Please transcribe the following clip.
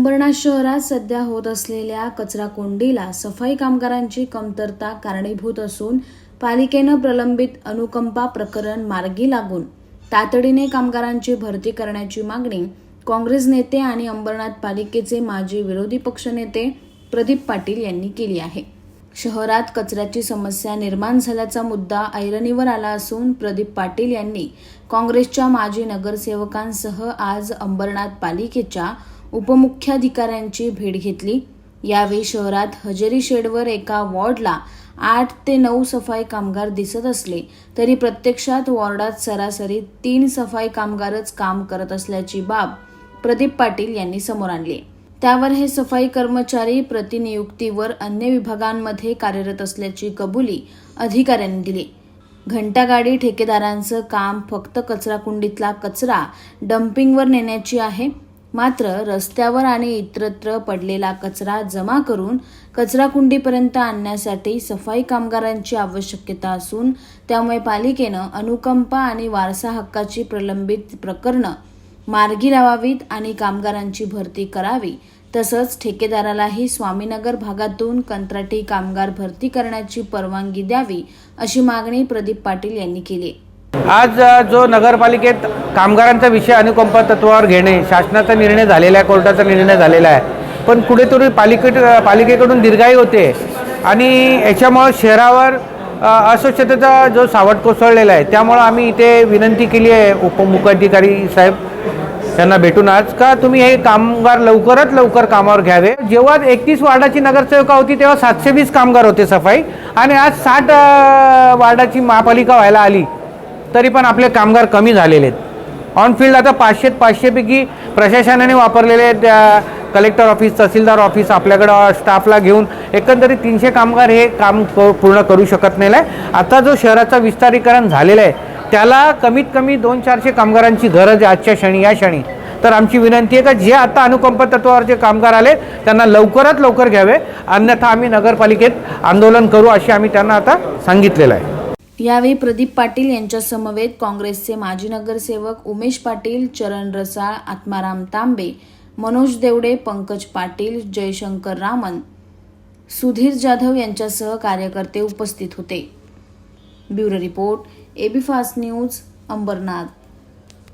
अंबरनाथ शहरात सध्या होत असलेल्या कचरा कोंडीला सफाई कामगारांची कमतरता कारणीभूत असून पालिकेनं प्रलंबित अनुकंपा प्रकरण मार्गी लागून तातडीने कामगारांची भरती करण्याची मागणी काँग्रेस नेते आणि अंबरनाथ पालिकेचे माजी विरोधी पक्षनेते प्रदीप पाटील यांनी केली आहे। शहरात कचऱ्याची समस्या निर्माण झाल्याचा मुद्दा ऐरणीवर आला असून प्रदीप पाटील यांनी काँग्रेसच्या माजी नगरसेवकांसह आज अंबरनाथ पालिकेच्या उपमुख्याधिकाऱ्यांची भेट घेतली। यावेळी शहरात हजेरी शेडवर एका वॉर्डला 8 ते 9 सफाई कामगार दिसत असले तरी प्रत्यक्षात वॉर्डात सरासरी 3 सफाई कामगारच काम करत असल्याची बाब प्रदीप पाटील यांनी समोर आणली। त्यावर हे सफाई कर्मचारी प्रतिनियुक्तीवर अन्य विभागांमध्ये कार्यरत असल्याची कबुली अधिकाऱ्यांनी दिली। घंटागाडी ठेकेदारांचं काम फक्त कचराकुंडीतला कचरा डम्पिंगवर नेण्याची आहे, मात्र रस्त्यावर आणि इतरत्र पडलेला कचरा जमा करून कचराकुंडीपर्यंत आणण्यासाठी सफाई कामगारांची आवश्यकता असून त्यामुळे पालिकेनं अनुकंपा आणि वारसा हक्काची प्रलंबित प्रकरणं मार्गी लावावीत आणि कामगारांची भरती करावी, तसंच ठेकेदारालाही स्वामीनगर भागातून कंत्राटी कामगार भरती करण्याची परवानगी द्यावी अशी मागणी प्रदीप पाटील यांनी केली। आज जो नगरपालिकेत कामगारांचा विषय अनुकंपा तत्वावर घेणे शासनाचा निर्णय झालेला आहे, कोर्टाचा निर्णय झालेला आहे, पण कुठेतरी पालिकेकडून दीर्घाई होते आणि याच्यामुळे शहरावर अस्वच्छतेचा जो सावट कोसळलेला आहे। त्यामुळे आम्ही इथे विनंती केली आहे उपमुख्याधिकारी साहेब त्यांना भेटून आज का तुम्ही हे कामगार लवकरात लवकर कामावर घ्यावे। जेव्हा 31 वार्डाची नगरसेवका होती तेव्हा 720 कामगार होते सफाई आणि आज 60 वार्डाची महापालिका व्हायला आली तरी पण आपले कामगार कमी झालेले आहेत। ऑन फील्ड आता 500 पैकी प्रशासनाने वापरलेले कलेक्टर ऑफिस, तहसीलदार ऑफिस आपल्याकडे स्टाफला घेऊन एकंदरीत 300 कामगार हे काम पूर्ण करू शकत नाही आहे। आता जो शहराचा विस्तारीकरण झालेला आहे त्याला कमीत कमी 200-400 कामगारांची गरज आहे आजच्या क्षणी या क्षणी। तर आमची विनंती आहे का जे आता अनुकंपा तत्वावर जे कामगार आले त्यांना लवकरात लवकर घ्यावे, अन्यथा आम्ही नगरपालिकेत आंदोलन करू अशी आम्ही त्यांना आता सांगितलेलं आहे। यावेळी प्रदीप पाटील यांच्या समवेत काँग्रेसचे माजी नगरसेवक उमेश पाटील, चरण रसाळ, आत्माराम तांबे, मनोज देवडे, पंकज पाटील, जयशंकर रामन, सुधीर जाधव यांच्यासह कार्यकर्ते उपस्थित होते। Bureau report, AB fast news, Ambernath.